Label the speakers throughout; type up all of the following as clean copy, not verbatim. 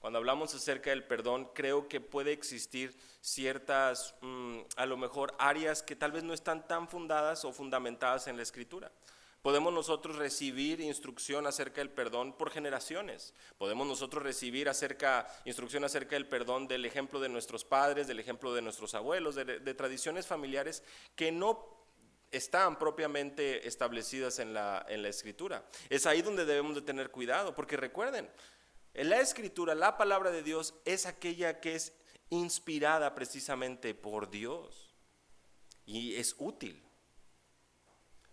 Speaker 1: Cuando hablamos acerca del perdón, creo que puede existir ciertas, a lo mejor, áreas que tal vez no están tan fundadas o fundamentadas en la Escritura. Podemos nosotros recibir instrucción acerca del perdón por generaciones. Podemos nosotros recibir instrucción acerca del perdón del ejemplo de nuestros padres, del ejemplo de nuestros abuelos, de tradiciones familiares que no están propiamente establecidas en la Escritura. Es ahí donde debemos de tener cuidado, porque recuerden, en la Escritura, la palabra de Dios es aquella que es inspirada precisamente por Dios y es útil.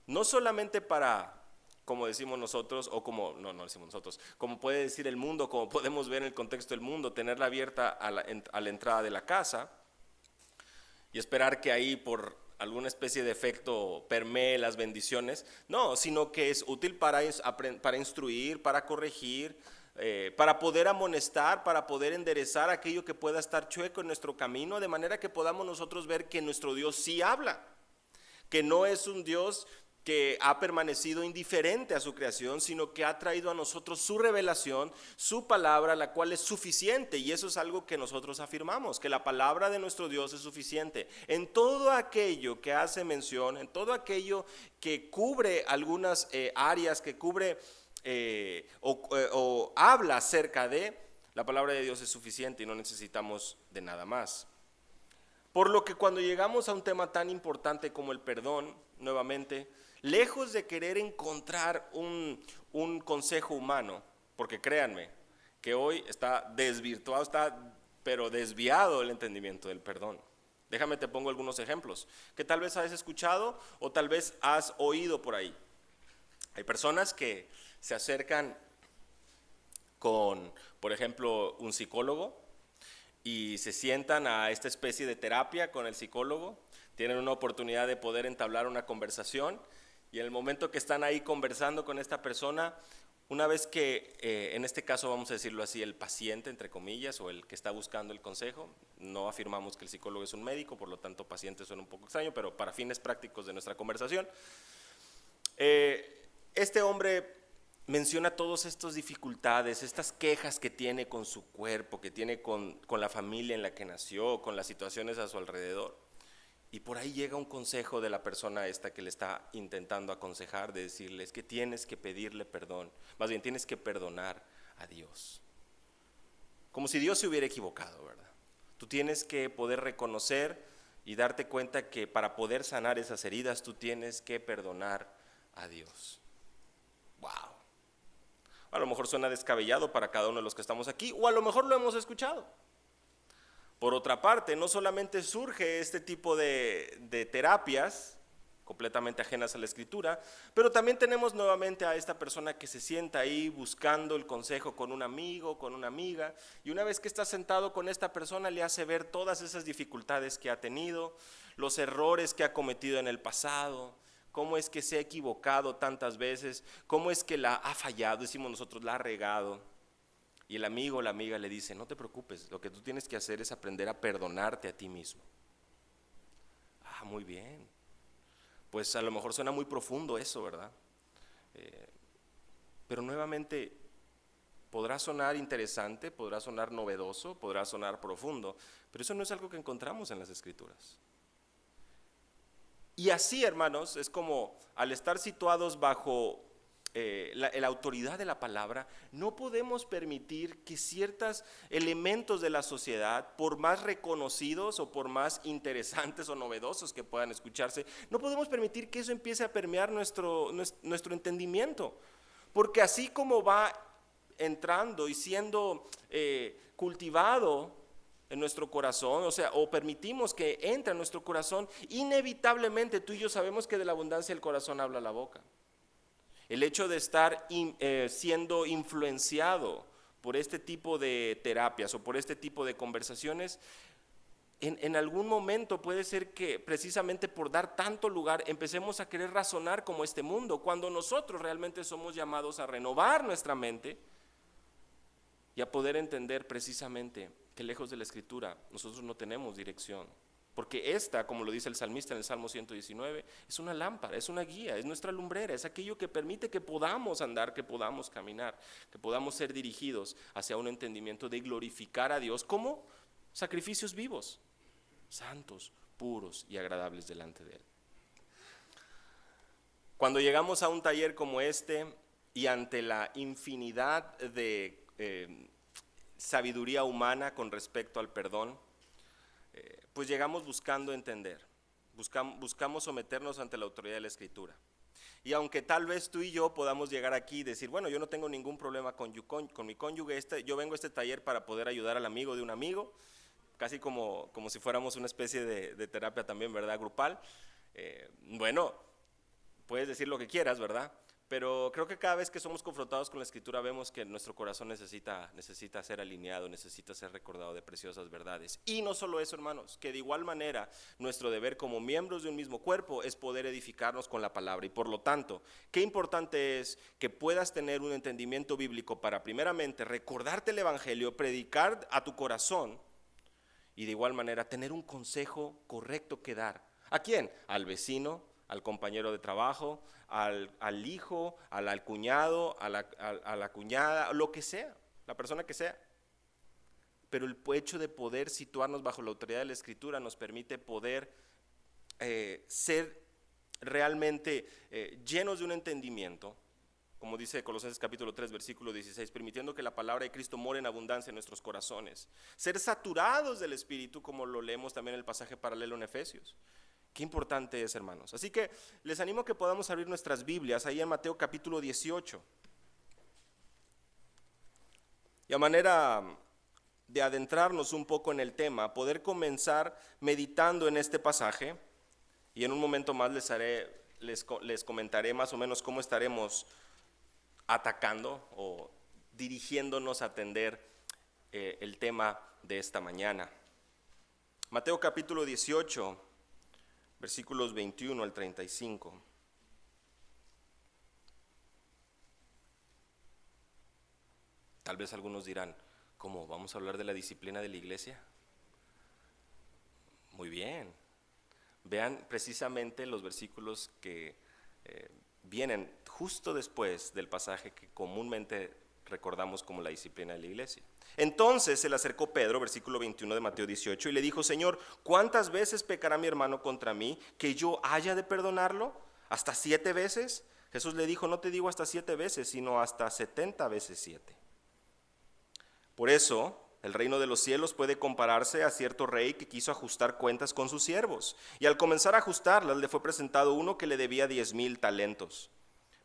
Speaker 1: No solamente para, como decimos nosotros, o como, no decimos nosotros, como puede decir el mundo, como podemos ver en el contexto del mundo, tenerla abierta a la entrada de la casa y esperar que ahí por alguna especie de efecto permee las bendiciones. No, sino que es útil para instruir, para corregir, para poder amonestar, para poder enderezar aquello que pueda estar chueco en nuestro camino, de manera que podamos nosotros ver que nuestro Dios sí habla, que no es un Dios que ha permanecido indiferente a su creación, sino que ha traído a nosotros su revelación, su palabra, la cual es suficiente, y eso es algo que nosotros afirmamos, que la palabra de nuestro Dios es suficiente en todo aquello que hace mención, en todo aquello que cubre algunas áreas, que cubre o habla acerca de, la palabra de Dios es suficiente y no necesitamos de nada más. Por lo que cuando llegamos a un tema tan importante como el perdón, nuevamente, lejos de querer encontrar un consejo humano, porque créanme que hoy está desvirtuado, pero desviado el entendimiento del perdón. Déjame te pongo algunos ejemplos que tal vez has escuchado o tal vez has oído por ahí. Hay personas que se acercan con, por ejemplo, un psicólogo y se sientan a esta especie de terapia con el psicólogo, tienen una oportunidad de poder entablar una conversación y en el momento que están ahí conversando con esta persona, una vez que, en este caso vamos a decirlo así, el paciente, entre comillas, o el que está buscando el consejo, no afirmamos que el psicólogo es un médico, por lo tanto paciente suena un poco extraño, pero para fines prácticos de nuestra conversación, este hombre menciona todas estas dificultades, estas quejas que tiene con su cuerpo, que tiene con la familia en la que nació, con las situaciones a su alrededor. Y por ahí llega un consejo de la persona esta que le está intentando aconsejar, de decirles que tienes que pedirle perdón, más bien tienes que perdonar a Dios. Como si Dios se hubiera equivocado, ¿verdad? Tú tienes que poder reconocer y darte cuenta que para poder sanar esas heridas tú tienes que perdonar a Dios. ¡Wow! A lo mejor suena descabellado para cada uno de los que estamos aquí, o a lo mejor lo hemos escuchado. Por otra parte, no solamente surge este tipo de terapias completamente ajenas a la Escritura, pero también tenemos nuevamente a esta persona que se sienta ahí buscando el consejo con un amigo, con una amiga, y una vez que está sentado con esta persona le hace ver todas esas dificultades que ha tenido, los errores que ha cometido en el pasado, cómo es que se ha equivocado tantas veces, cómo es que la ha fallado, decimos nosotros, la ha regado. Y el amigo o la amiga le dice, no te preocupes, lo que tú tienes que hacer es aprender a perdonarte a ti mismo. Ah, muy bien. Pues a lo mejor suena muy profundo eso, ¿verdad? Pero nuevamente podrá sonar interesante, podrá sonar novedoso, podrá sonar profundo, pero eso no es algo que encontramos en las Escrituras. Y así, hermanos, es como al estar situados bajo la autoridad de la palabra, no podemos permitir que ciertos elementos de la sociedad, por más reconocidos o por más interesantes o novedosos que puedan escucharse, no podemos permitir que eso empiece a permear nuestro entendimiento, porque así como va entrando y siendo cultivado en nuestro corazón, o permitimos que entre en nuestro corazón, inevitablemente tú y yo sabemos que de la abundancia del corazón habla la boca. El hecho de estar siendo influenciado por este tipo de terapias o por este tipo de conversaciones, en algún momento puede ser que precisamente por dar tanto lugar empecemos a querer razonar como este mundo, cuando nosotros realmente somos llamados a renovar nuestra mente y a poder entender precisamente que lejos de la Escritura nosotros no tenemos dirección, Porque esta, como lo dice el salmista en el Salmo 119, es una lámpara, es una guía, es nuestra lumbrera, es aquello que permite que podamos andar, que podamos caminar, que podamos ser dirigidos hacia un entendimiento de glorificar a Dios como sacrificios vivos, santos, puros y agradables delante de Él. Cuando llegamos a un taller como este y ante la infinidad de sabiduría humana con respecto al perdón, pues llegamos buscando entender, buscamos someternos ante la autoridad de la Escritura. Y aunque tal vez tú y yo podamos llegar aquí y decir, bueno, yo no tengo ningún problema con mi cónyuge, yo vengo a este taller para poder ayudar al amigo de un amigo, casi como si fuéramos una especie de terapia también, ¿verdad? Grupal. Bueno, puedes decir lo que quieras, ¿verdad? Pero creo que cada vez que somos confrontados con la Escritura vemos que nuestro corazón necesita ser alineado, necesita ser recordado de preciosas verdades. Y no solo eso, hermanos, que de igual manera nuestro deber como miembros de un mismo cuerpo es poder edificarnos con la palabra. Y por lo tanto, qué importante es que puedas tener un entendimiento bíblico para primeramente recordarte el Evangelio, predicar a tu corazón y de igual manera tener un consejo correcto que dar. ¿A quién? Al vecino, al compañero de trabajo, al hijo, al cuñado, a la cuñada, lo que sea, la persona que sea. Pero el hecho de poder situarnos bajo la autoridad de la Escritura nos permite poder ser realmente llenos de un entendimiento, como dice Colosenses capítulo 3, versículo 16, permitiendo que la palabra de Cristo more en abundancia en nuestros corazones. Ser saturados del Espíritu, como lo leemos también en el pasaje paralelo en Efesios. Qué importante es, hermanos. Así que les animo a que podamos abrir nuestras Biblias ahí en Mateo capítulo 18. Y a manera de adentrarnos un poco en el tema, poder comenzar meditando en este pasaje, y en un momento más les comentaré más o menos cómo estaremos atacando o dirigiéndonos a atender el tema de esta mañana. Mateo capítulo 18, versículos 21 al 35. Tal vez algunos dirán, ¿cómo? ¿Vamos a hablar de la disciplina de la iglesia? Muy bien. Vean precisamente los versículos que vienen justo después del pasaje que comúnmente recordamos como la disciplina de la iglesia. Entonces se le acercó Pedro, versículo 21 de Mateo 18, y le dijo, Señor, ¿cuántas veces pecará mi hermano contra mí que yo haya de perdonarlo? ¿Hasta 7 veces? Jesús le dijo, no te digo hasta 7 veces, sino hasta 70 veces 7. Por eso, el reino de los cielos puede compararse a cierto rey que quiso ajustar cuentas con sus siervos. Y al comenzar a ajustarlas, le fue presentado uno que le debía 10,000 talentos.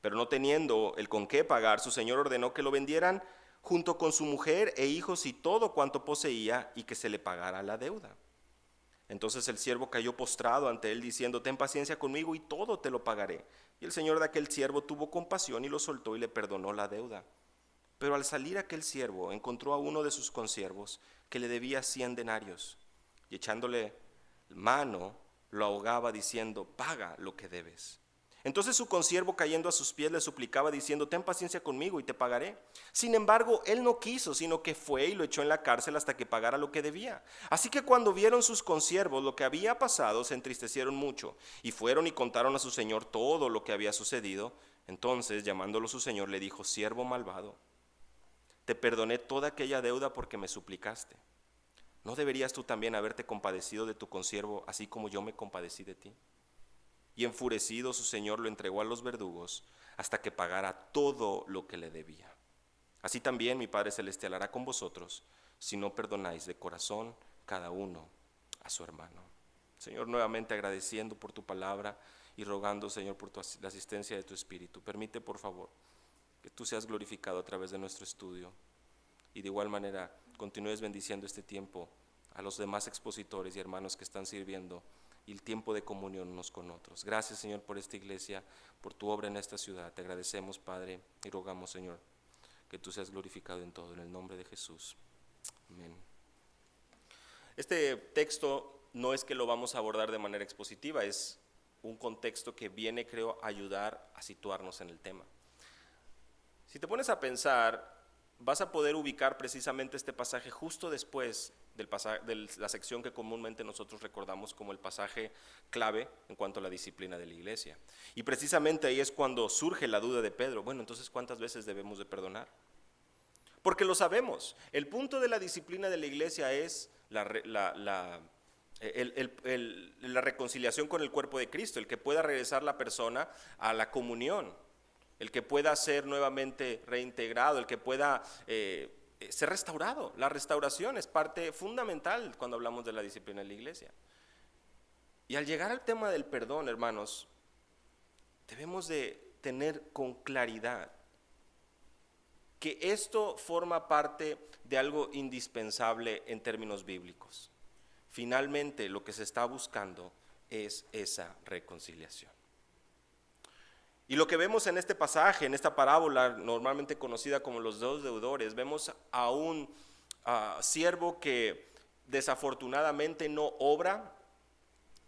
Speaker 1: Pero no teniendo el con qué pagar, su señor ordenó que lo vendieran junto con su mujer e hijos y todo cuanto poseía, y que se le pagara la deuda. Entonces el siervo cayó postrado ante él, diciendo, ten paciencia conmigo y todo te lo pagaré. Y el señor de aquel siervo tuvo compasión y lo soltó y le perdonó la deuda. Pero al salir aquel siervo encontró a uno de sus consiervos que le debía 100 denarios, y echándole mano lo ahogaba diciendo, paga lo que debes. Entonces su consiervo, cayendo a sus pies, le suplicaba diciendo, ten paciencia conmigo y te pagaré. Sin embargo, él no quiso, sino que fue y lo echó en la cárcel hasta que pagara lo que debía. Así que cuando vieron sus consiervos lo que había pasado, se entristecieron mucho, y fueron y contaron a su señor todo lo que había sucedido. Entonces, llamándolo su señor, le dijo, siervo malvado, te perdoné toda aquella deuda porque me suplicaste. ¿No deberías tú también haberte compadecido de tu consiervo, así como yo me compadecí de ti? Y enfurecido su señor lo entregó a los verdugos hasta que pagara todo lo que le debía. Así también mi Padre Celestial hará con vosotros, si no perdonáis de corazón cada uno a su hermano. Señor, nuevamente agradeciendo por tu palabra y rogando, Señor, por la asistencia de tu Espíritu. Permite, por favor, que tú seas glorificado a través de nuestro estudio, y de igual manera continúes bendiciendo este tiempo a los demás expositores y hermanos que están sirviendo, y el tiempo de comunión unos con otros. Gracias, Señor, por esta iglesia, por tu obra en esta ciudad. Te agradecemos, Padre, y rogamos, Señor, que tú seas glorificado en todo, en el nombre de Jesús. Amén. Este texto no es que lo vamos a abordar de manera expositiva, es un contexto que viene, creo, a ayudar a situarnos en el tema. Si te pones a pensar, vas a poder ubicar precisamente este pasaje justo después de la sección que comúnmente nosotros recordamos como el pasaje clave en cuanto a la disciplina de la iglesia. Y precisamente ahí es cuando surge la duda de Pedro. Bueno, entonces, ¿cuántas veces debemos de perdonar? Porque lo sabemos. El punto de la disciplina de la iglesia es la reconciliación con el cuerpo de Cristo, el que pueda regresar la persona a la comunión, el que pueda ser nuevamente reintegrado, el que pueda ser restaurado. La restauración es parte fundamental cuando hablamos de la disciplina de la iglesia. Y al llegar al tema del perdón, hermanos, debemos de tener con claridad que esto forma parte de algo indispensable en términos bíblicos. Finalmente, lo que se está buscando es esa reconciliación. Y lo que vemos en este pasaje, en esta parábola normalmente conocida como los dos deudores, vemos a un siervo que desafortunadamente no obra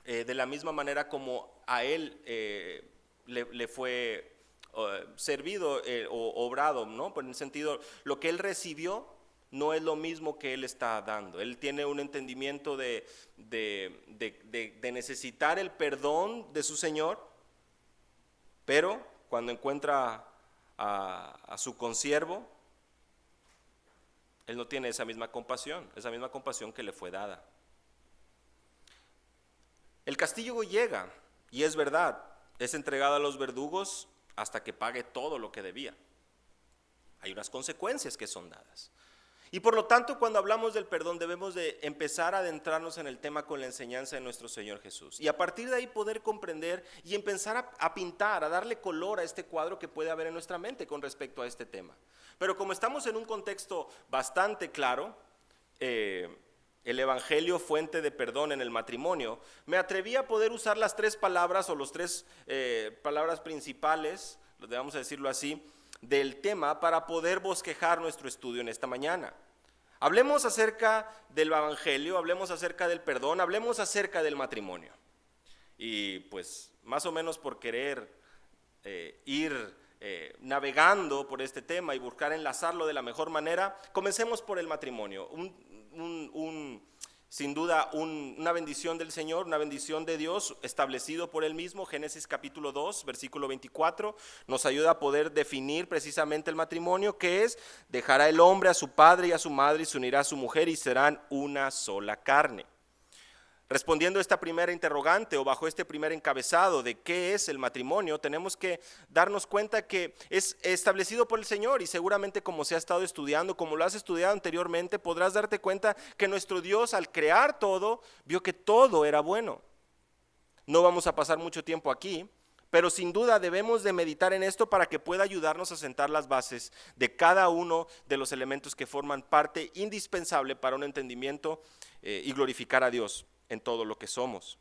Speaker 1: de la misma manera como a él le fue servido o obrado, ¿no? Por el sentido, lo que él recibió no es lo mismo que él está dando. Él tiene un entendimiento de necesitar el perdón de su Señor, pero cuando encuentra a su consiervo, él no tiene esa misma compasión que le fue dada. El castigo llega, y es verdad, es entregado a los verdugos hasta que pague todo lo que debía. Hay unas consecuencias que son dadas. Y por lo tanto, cuando hablamos del perdón, debemos de empezar a adentrarnos en el tema con la enseñanza de nuestro Señor Jesús. Y a partir de ahí poder comprender y empezar a pintar, a darle color a este cuadro que puede haber en nuestra mente con respecto a este tema. Pero como estamos en un contexto bastante claro, el Evangelio fuente de perdón en el matrimonio, me atreví a poder usar las tres palabras o las tres palabras principales, vamos a decirlo así, del tema para poder bosquejar nuestro estudio en esta mañana. Hablemos acerca del Evangelio, hablemos acerca del perdón, hablemos acerca del matrimonio. Y pues más o menos por querer ir navegando por este tema y buscar enlazarlo de la mejor manera, comencemos por el matrimonio. Sin duda una bendición del Señor, una bendición de Dios establecido por Él mismo. Génesis capítulo 2, versículo 24, nos ayuda a poder definir precisamente el matrimonio, que es: dejará el hombre a su padre y a su madre y se unirá a su mujer y serán una sola carne. Respondiendo a esta primera interrogante o bajo este primer encabezado de qué es el matrimonio, tenemos que darnos cuenta que es establecido por el Señor, y seguramente como se ha estado estudiando, como lo has estudiado anteriormente, podrás darte cuenta que nuestro Dios al crear todo, vio que todo era bueno. No vamos a pasar mucho tiempo aquí, pero sin duda debemos de meditar en esto para que pueda ayudarnos a sentar las bases de cada uno de los elementos que forman parte indispensable para un entendimiento y glorificar a Dios en todo lo que somos.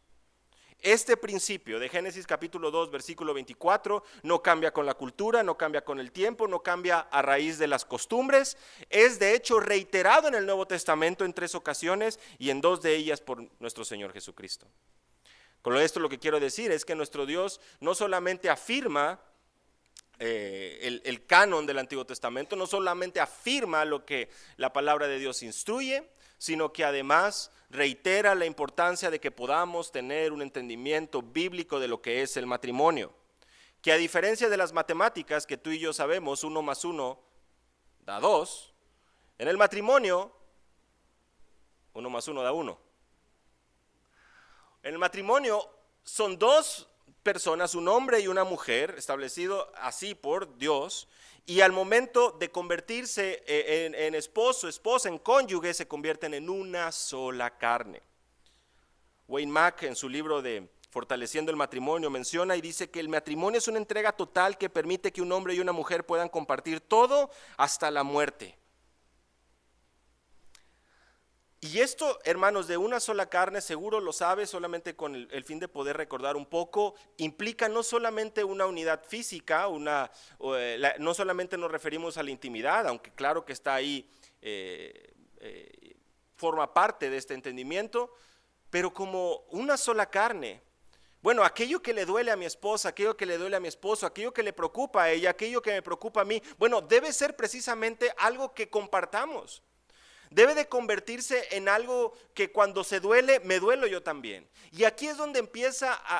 Speaker 1: Este principio de Génesis capítulo 2, versículo 24, no cambia con la cultura, no cambia con el tiempo, no cambia a raíz de las costumbres. Es de hecho reiterado en el Nuevo Testamento en 3 ocasiones y en 2 de ellas por nuestro Señor Jesucristo. Con esto lo que quiero decir es que nuestro Dios no solamente afirma el canon del Antiguo Testamento, no solamente afirma lo que la palabra de Dios instruye, sino que además reitera la importancia de que podamos tener un entendimiento bíblico de lo que es el matrimonio. Que a diferencia de las matemáticas, que tú y yo sabemos, 1 más 1 da 2, en el matrimonio 1 más 1 da 1. En el matrimonio son 2 personas, un hombre y una mujer, establecido así por Dios, y al momento de convertirse en esposo, esposa, en cónyuge, se convierten en una sola carne. Wayne Mack, en su libro de Fortaleciendo el Matrimonio, menciona y dice que el matrimonio es una entrega total que permite que un hombre y una mujer puedan compartir todo hasta la muerte. Y esto, hermanos, de una sola carne, seguro lo sabes, solamente con el fin de poder recordar un poco, implica no solamente una unidad física, no solamente nos referimos a la intimidad, aunque claro que está ahí, forma parte de este entendimiento, pero como una sola carne, Bueno, aquello que le duele a mi esposa, aquello que le duele a mi esposo, aquello que le preocupa a ella, aquello que me preocupa a mí, bueno, debe ser precisamente algo que compartamos. Debe de convertirse en algo que cuando se duele, me duelo yo también. Y aquí es donde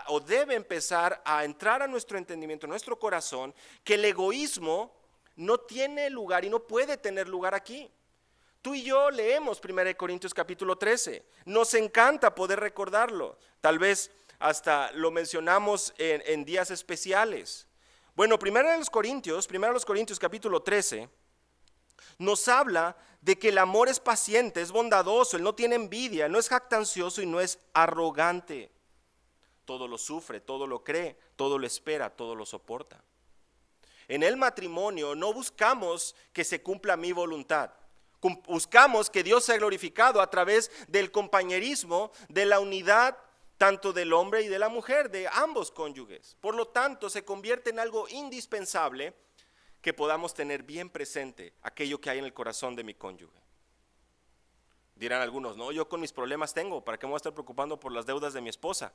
Speaker 1: o debe empezar a entrar a nuestro entendimiento, a nuestro corazón, que el egoísmo no tiene lugar y no puede tener lugar aquí. Tú y yo leemos 1 Corintios capítulo 13. Nos encanta poder recordarlo. Tal vez hasta lo mencionamos en días especiales. Bueno, 1 Corintios capítulo 13 nos habla de que el amor es paciente, es bondadoso, él no tiene envidia, no es jactancioso y no es arrogante. Todo lo sufre, todo lo cree, todo lo espera, todo lo soporta. En el matrimonio no buscamos que se cumpla mi voluntad. Buscamos que Dios sea glorificado a través del compañerismo, de la unidad tanto del hombre y de la mujer, de ambos cónyuges. Por lo tanto, se convierte en algo indispensable que podamos tener bien presente aquello que hay en el corazón de mi cónyuge. Dirán algunos, no, yo con mis problemas tengo, ¿para qué me voy a estar preocupando por las deudas de mi esposa?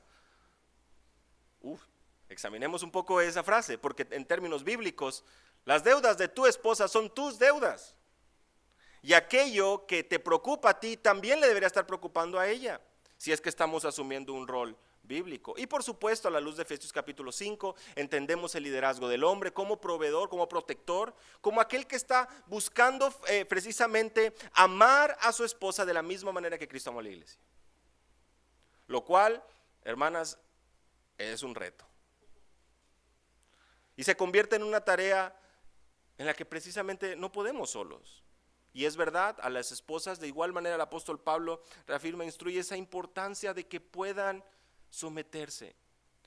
Speaker 1: Examinemos un poco esa frase, porque en términos bíblicos, las deudas de tu esposa son tus deudas. Y aquello que te preocupa a ti también le debería estar preocupando a ella, si es que estamos asumiendo un rol bíblico. Y por supuesto, a la luz de Efesios capítulo 5, entendemos el liderazgo del hombre como proveedor, como protector, como aquel que está buscando precisamente amar a su esposa de la misma manera que Cristo amó a la iglesia. Lo cual, hermanas, es un reto. Y se convierte en una tarea en la que precisamente no podemos solos. Y es verdad, a las esposas de igual manera el apóstol Pablo reafirma, instruye esa importancia de que puedan someterse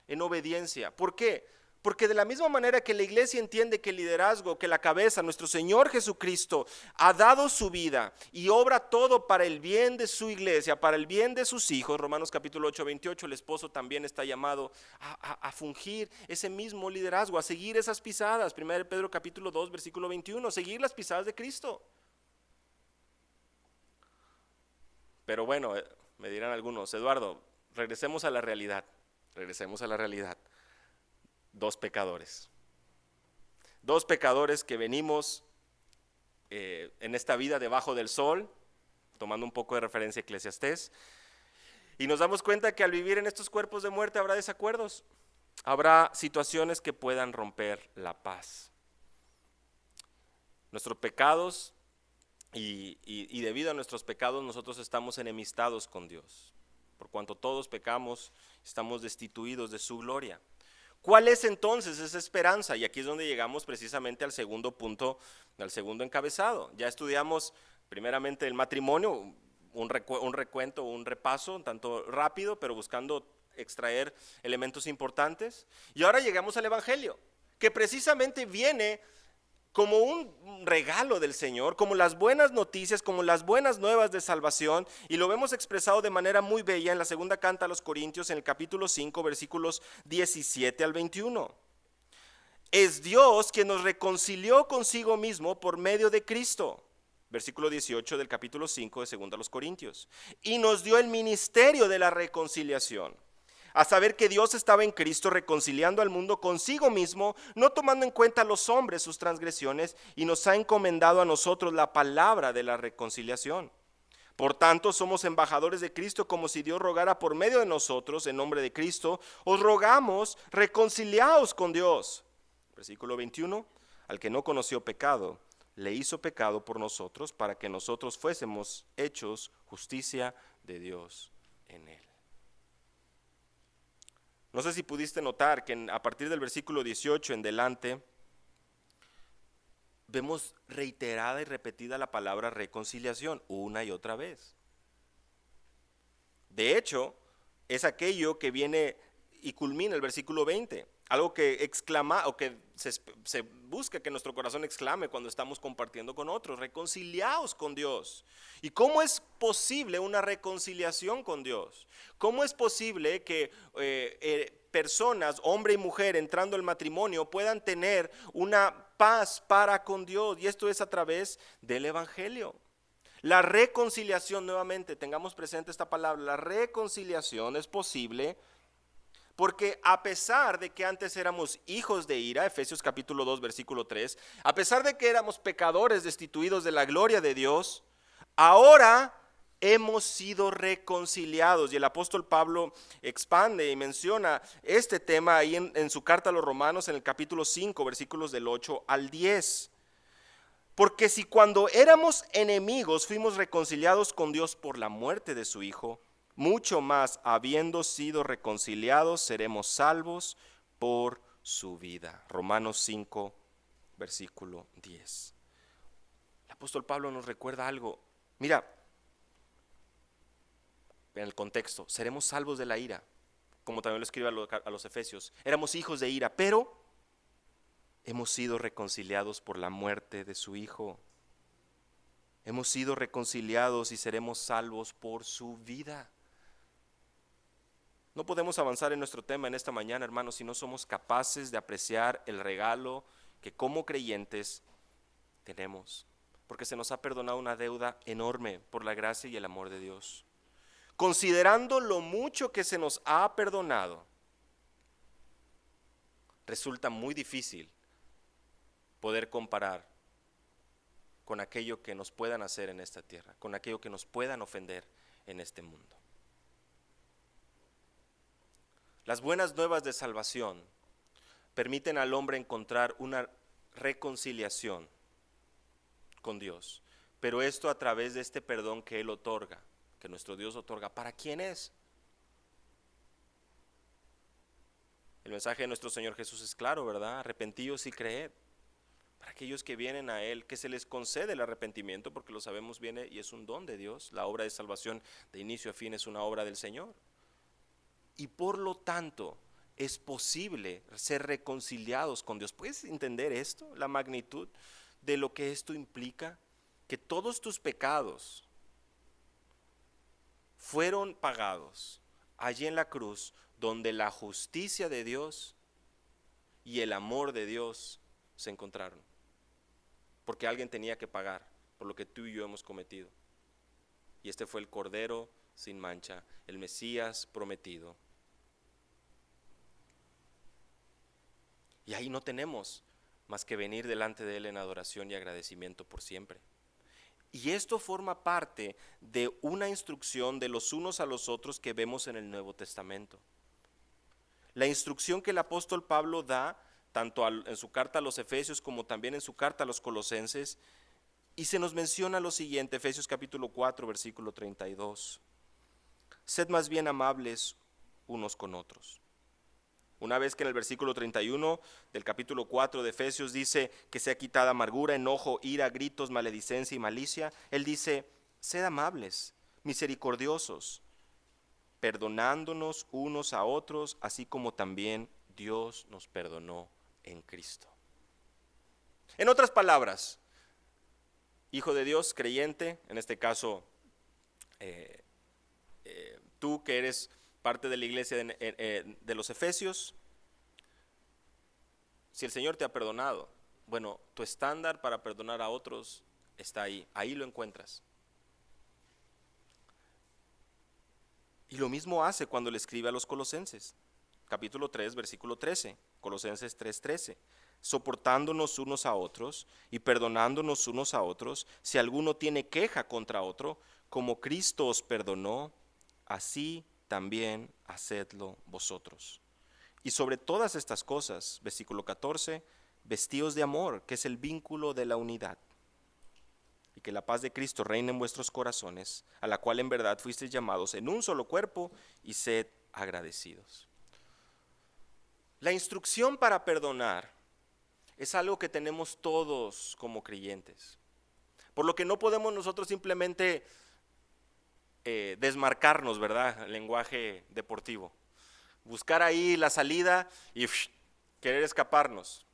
Speaker 1: en obediencia. ¿Por qué? Porque de la misma manera que la iglesia entiende que el liderazgo, que la cabeza, nuestro Señor Jesucristo, ha dado su vida y obra todo para el bien de su iglesia, para el bien de sus hijos, Romanos capítulo 8, 28, el esposo también está llamado a fungir ese mismo liderazgo, a seguir esas pisadas, 1 Pedro capítulo 2, versículo 21, seguir las pisadas de Cristo. Pero bueno, me dirán algunos, Eduardo, regresemos a la realidad. Dos pecadores que venimos en esta vida debajo del sol, tomando un poco de referencia a Eclesiastés, y nos damos cuenta que al vivir en estos cuerpos de muerte habrá desacuerdos, habrá situaciones que puedan romper la paz. Nuestros pecados y debido a nuestros pecados nosotros estamos enemistados con Dios. Por cuanto todos pecamos, estamos destituidos de su gloria. ¿Cuál es entonces esa esperanza? Y aquí es donde llegamos precisamente al segundo punto, al segundo encabezado. Ya estudiamos primeramente el matrimonio, un recuento, un repaso, un tanto rápido, pero buscando extraer elementos importantes. Y ahora llegamos al Evangelio, que precisamente viene como un regalo del Señor, como las buenas noticias, como las buenas nuevas de salvación, y lo vemos expresado de manera muy bella en la segunda carta a los Corintios, en el capítulo 5, versículos 17 al 21. Es Dios quien nos reconcilió consigo mismo por medio de Cristo, versículo 18 del capítulo 5 de segunda a los Corintios, y nos dio el ministerio de la reconciliación. A saber que Dios estaba en Cristo reconciliando al mundo consigo mismo, no tomando en cuenta a los hombres sus transgresiones, y nos ha encomendado a nosotros la palabra de la reconciliación. Por tanto, somos embajadores de Cristo, como si Dios rogara por medio de nosotros, en nombre de Cristo, os rogamos, reconciliaos con Dios. Versículo 21, al que no conoció pecado, le hizo pecado por nosotros, para que nosotros fuésemos hechos justicia de Dios en él. No sé si pudiste notar que a partir del versículo 18 en delante, vemos reiterada y repetida la palabra reconciliación una y otra vez. De hecho, es aquello que viene y culmina el versículo 20, algo que exclama o que se busca que nuestro corazón exclame cuando estamos compartiendo con otros: reconciliaos con Dios. ¿Y cómo es posible una reconciliación con Dios? ¿Cómo es posible que personas, hombre y mujer, entrando al matrimonio, puedan tener una paz para con Dios? Y esto es a través del Evangelio. La reconciliación, nuevamente, tengamos presente esta palabra, la reconciliación es posible Porque a pesar de que antes éramos hijos de ira, Efesios capítulo 2, versículo 3, a pesar de que éramos pecadores destituidos de la gloria de Dios, ahora hemos sido reconciliados. Y el apóstol Pablo expande y menciona este tema ahí en su carta a los Romanos en el capítulo 5, versículos del 8 al 10. Porque si cuando éramos enemigos fuimos reconciliados con Dios por la muerte de su Hijo, mucho más, habiendo sido reconciliados, seremos salvos por su vida. Romanos 5, versículo 10. El apóstol Pablo nos recuerda algo. Mira, en el contexto, seremos salvos de la ira, como también lo escribe a los Efesios. Éramos hijos de ira, pero hemos sido reconciliados por la muerte de su Hijo. Hemos sido reconciliados y seremos salvos por su vida. No podemos avanzar en nuestro tema en esta mañana, hermanos, si no somos capaces de apreciar el regalo que como creyentes tenemos, porque se nos ha perdonado una deuda enorme por la gracia y el amor de Dios. Considerando lo mucho que se nos ha perdonado, resulta muy difícil poder comparar con aquello que nos puedan hacer en esta tierra, con aquello que nos puedan ofender en este mundo. Las buenas nuevas de salvación permiten al hombre encontrar una reconciliación con Dios, pero esto a través de este perdón que Él otorga, que nuestro Dios otorga. ¿Para quién es? El mensaje de nuestro Señor Jesús es claro, ¿verdad? Arrepentíos y creed. Para aquellos que vienen a Él, que se les concede el arrepentimiento, porque lo sabemos viene y es un don de Dios. La obra de salvación de inicio a fin es una obra del Señor. Y por lo tanto es posible ser reconciliados con Dios. ¿Puedes entender esto? La magnitud de lo que esto implica. Que todos tus pecados fueron pagados allí en la cruz, donde la justicia de Dios y el amor de Dios se encontraron. Porque alguien tenía que pagar por lo que tú y yo hemos cometido. Y este fue el Cordero sin mancha, el Mesías prometido. Y ahí no tenemos más que venir delante de Él en adoración y agradecimiento por siempre. Y esto forma parte de una instrucción de los unos a los otros que vemos en el Nuevo Testamento. La instrucción que el apóstol Pablo da, tanto en su carta a los Efesios como también en su carta a los Colosenses, y se nos menciona lo siguiente, Efesios capítulo 4, versículo 32. Sed más bien amables unos con otros. Una vez que en el versículo 31 del capítulo 4 de Efesios dice que sea quitada amargura, enojo, ira, gritos, maledicencia y malicia, él dice, sed amables, misericordiosos, perdonándonos unos a otros, así como también Dios nos perdonó en Cristo. En otras palabras, hijo de Dios, creyente, en este caso tú que eres parte de la iglesia de los Efesios, si el Señor te ha perdonado, bueno, tu estándar para perdonar a otros está ahí lo encuentras. Y lo mismo hace cuando le escribe a los Colosenses, capítulo 3, versículo 13, Colosenses 3:13, soportándonos unos a otros y perdonándonos unos a otros, si alguno tiene queja contra otro, como Cristo os perdonó, así también hacedlo vosotros. Y sobre todas estas cosas, versículo 14, vestíos de amor, que es el vínculo de la unidad. Y que la paz de Cristo reine en vuestros corazones, a la cual en verdad fuisteis llamados en un solo cuerpo, y sed agradecidos. La instrucción para perdonar es algo que tenemos todos como creyentes. Por lo que no podemos nosotros simplemente desmarcarnos, ¿verdad? El lenguaje deportivo. Buscar ahí la salida y querer escaparnos.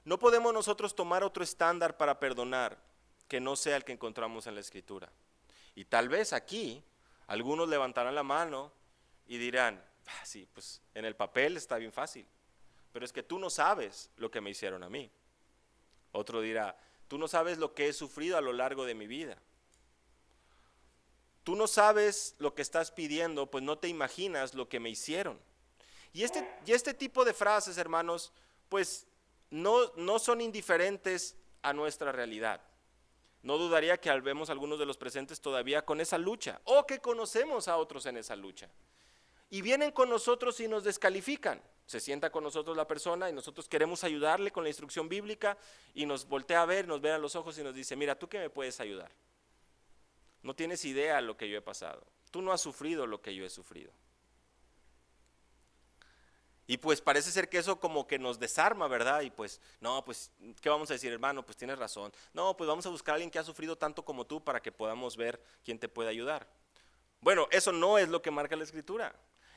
Speaker 1: No podemos nosotros tomar otro estándar para perdonar que no sea el que encontramos en la Escritura. Y tal vez aquí algunos levantarán la mano y dirán, sí, pues en el papel está bien fácil, pero es que tú no sabes lo que me hicieron a mí. Otro dirá, tú no sabes lo que he sufrido a lo largo de mi vida. Tú no sabes lo que estás pidiendo, pues no te imaginas lo que me hicieron. Y este tipo de frases, hermanos, pues no son indiferentes a nuestra realidad. No dudaría que vemos a algunos de los presentes todavía con esa lucha, o que conocemos a otros en esa lucha. Y vienen con nosotros y nos descalifican. Se sienta con nosotros la persona y nosotros queremos ayudarle con la instrucción bíblica y nos voltea a ver, nos ve a los ojos y nos dice, mira, ¿tú qué me puedes ayudar? No tienes idea de lo que yo he pasado. Tú no has sufrido lo que yo he sufrido. Y pues parece ser que eso como que nos desarma, ¿verdad? Y pues, no, pues, ¿qué vamos a decir, hermano? Pues tienes razón. No, pues vamos a buscar a alguien que ha sufrido tanto como tú para que podamos ver quién te puede ayudar. Bueno, eso no es lo que marca la Escritura.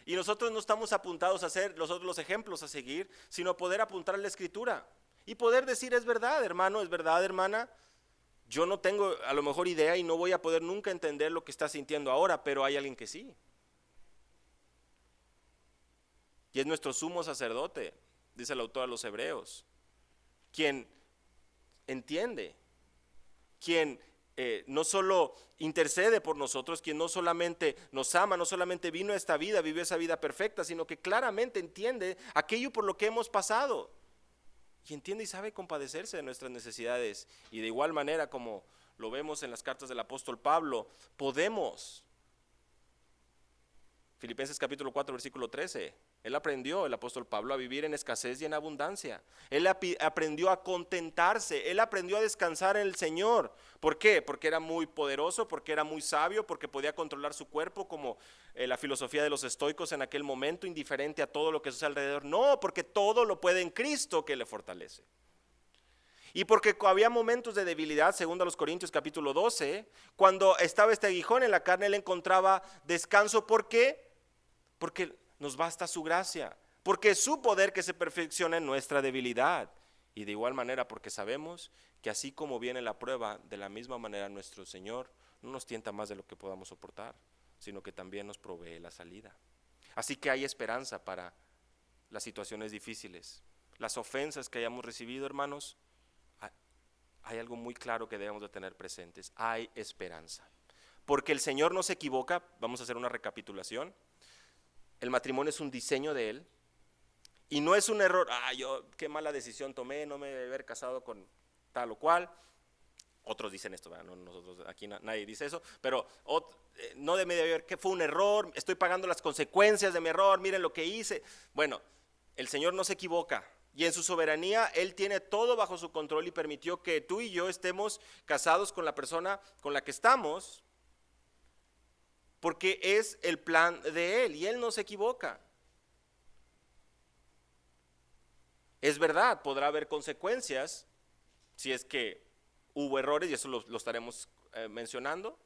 Speaker 1: Y nosotros no estamos apuntados a ser nosotros los ejemplos a seguir, sino a poder apuntar a la Escritura y poder decir, es verdad, hermano, es verdad, hermana. Yo no tengo a lo mejor idea y no voy a poder nunca entender lo que estás sintiendo ahora, pero hay alguien que sí. Y es nuestro sumo sacerdote, dice el autor a los Hebreos, quien entiende, quien no solo intercede por nosotros, quien no solamente nos ama, no solamente vino a esta vida, vivió esa vida perfecta, sino que claramente entiende aquello por lo que hemos pasado. Y entiende y sabe compadecerse de nuestras necesidades. Y de igual manera, como lo vemos en las cartas del apóstol Pablo, podemos. Filipenses capítulo 4, versículo 13. Él aprendió, el apóstol Pablo, a vivir en escasez y en abundancia. Él aprendió a contentarse, él aprendió a descansar en el Señor. ¿Por qué? Porque era muy poderoso, porque era muy sabio, porque podía controlar su cuerpo como la filosofía de los estoicos en aquel momento, indiferente a todo lo que sucede alrededor. No, porque todo lo puede en Cristo que le fortalece. Y porque había momentos de debilidad, segundo a los Corintios capítulo 12, cuando estaba este aguijón en la carne, él encontraba descanso. ¿Por qué? Porque nos basta su gracia, porque es su poder que se perfecciona en nuestra debilidad. Y de igual manera porque sabemos que así como viene la prueba, de la misma manera nuestro Señor no nos tienta más de lo que podamos soportar, sino que también nos provee la salida. Así que hay esperanza para las situaciones difíciles, las ofensas que hayamos recibido, hermanos. Hay algo muy claro que debemos de tener presentes: hay esperanza, porque el Señor no se equivoca. Vamos a hacer una recapitulación. El matrimonio es un diseño de Él y no es un error. Yo qué mala decisión tomé, no me debe haber casado con tal o cual. Otros dicen esto, no, nosotros aquí nadie dice eso, pero no debe haber, que fue un error, estoy pagando las consecuencias de mi error, miren lo que hice. Bueno, el Señor no se equivoca y en su soberanía Él tiene todo bajo su control y permitió que tú y yo estemos casados con la persona con la que estamos, porque es el plan de Él y Él no se equivoca. Es verdad, podrá haber consecuencias si es que hubo errores, y eso lo estaremos mencionando.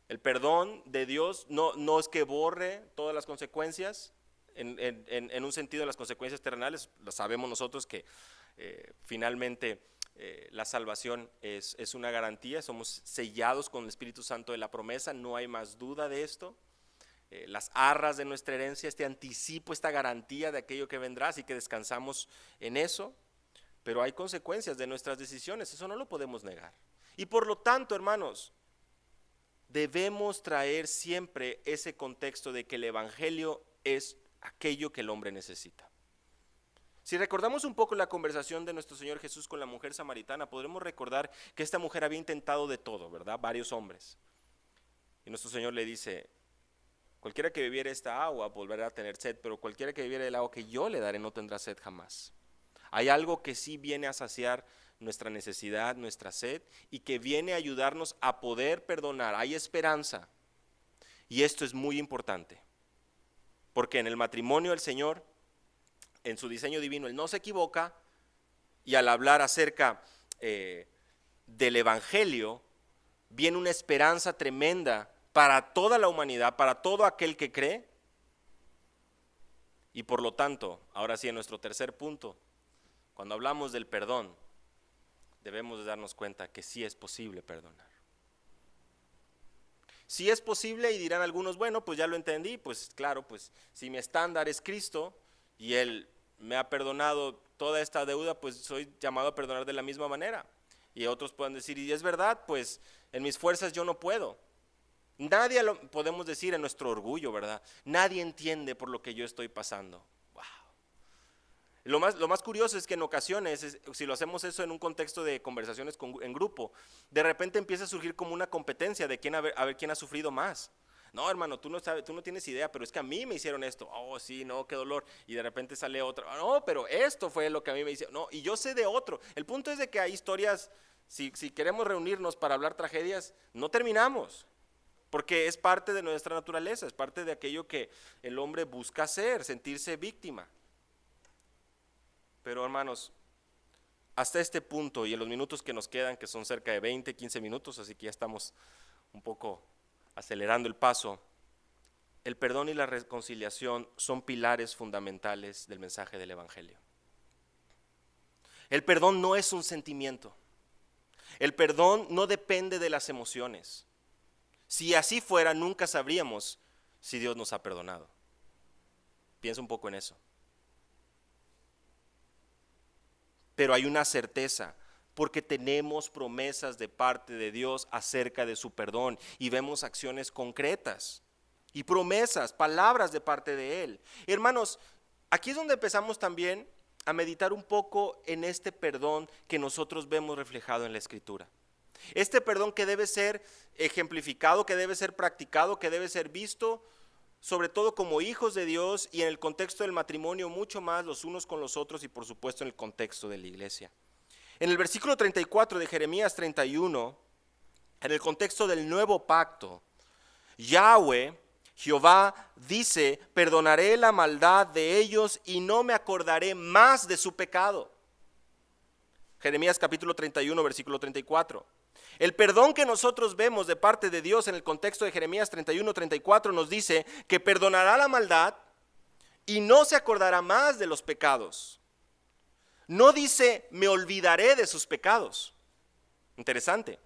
Speaker 1: El perdón de Dios no es que borre todas las consecuencias, en un sentido las consecuencias terrenales. Lo sabemos nosotros que finalmente la salvación es una garantía, somos sellados con el Espíritu Santo de la promesa, no hay más duda de esto. Las arras de nuestra herencia, este anticipo, esta garantía de aquello que vendrá, así que descansamos en eso. Pero hay consecuencias de nuestras decisiones, eso no lo podemos negar. Y por lo tanto, hermanos, debemos traer siempre ese contexto de que el evangelio es aquello que el hombre necesita. Si recordamos un poco la conversación de nuestro Señor Jesús con la mujer samaritana, podremos recordar que esta mujer había intentado de todo, ¿verdad? Varios hombres. Y nuestro Señor le dice: cualquiera que bebiere esta agua volverá a tener sed, pero cualquiera que bebiere el agua que yo le daré no tendrá sed jamás. Hay algo que sí viene a saciar nuestra necesidad, nuestra sed, y que viene a ayudarnos a poder perdonar. Hay esperanza. Y esto es muy importante, porque en el matrimonio el Señor, en su diseño divino, Él no se equivoca, y al hablar acerca del evangelio, viene una esperanza tremenda para toda la humanidad, para todo aquel que cree. Y por lo tanto, ahora sí, en nuestro tercer punto, cuando hablamos del perdón, debemos de darnos cuenta que sí es posible perdonar. Sí es posible, y dirán algunos, bueno, pues ya lo entendí, pues claro, pues si mi estándar es Cristo y Él me ha perdonado toda esta deuda, pues soy llamado a perdonar de la misma manera. Y otros pueden decir, y es verdad, pues en mis fuerzas yo no puedo. Nadie lo podemos decir en nuestro orgullo, ¿verdad? Nadie entiende por lo que yo estoy pasando. Wow. Lo más curioso es que en ocasiones, si lo hacemos eso en un contexto de conversaciones en grupo, de repente empieza a surgir como una competencia de quién a ver quién ha sufrido más. No, hermano, tú no sabes, tú no tienes idea, pero es que a mí me hicieron esto. Oh, sí, no, qué dolor. Y de repente sale otra. No, pero esto fue lo que a mí me hicieron. No, y yo sé de otro. El punto es de que hay historias, si queremos reunirnos para hablar tragedias, no terminamos. Porque es parte de nuestra naturaleza, es parte de aquello que el hombre busca hacer, sentirse víctima. Pero hermanos, hasta este punto y en los minutos que nos quedan, que son cerca de 20, 15 minutos, así que ya estamos un poco acelerando el paso, el perdón y la reconciliación son pilares fundamentales del mensaje del Evangelio. El perdón no es un sentimiento. El perdón no depende de las emociones. Si así fuera, nunca sabríamos si Dios nos ha perdonado. Piensa un poco en eso. Pero hay una certeza, porque tenemos promesas de parte de Dios acerca de su perdón y vemos acciones concretas y promesas, palabras de parte de Él. Hermanos, aquí es donde empezamos también a meditar un poco en este perdón que nosotros vemos reflejado en la Escritura. Este perdón que debe ser ejemplificado, que debe ser practicado, que debe ser visto, sobre todo como hijos de Dios y en el contexto del matrimonio mucho más los unos con los otros y por supuesto en el contexto de la iglesia. En el versículo 34 de Jeremías 31, en el contexto del nuevo pacto, Yahweh, Jehová, dice: perdonaré la maldad de ellos y no me acordaré más de su pecado. Jeremías capítulo 31, versículo 34. El perdón que nosotros vemos de parte de Dios en el contexto de Jeremías 31, 34 nos dice que perdonará la maldad y no se acordará más de los pecados. No dice me olvidaré de sus pecados. Interesante.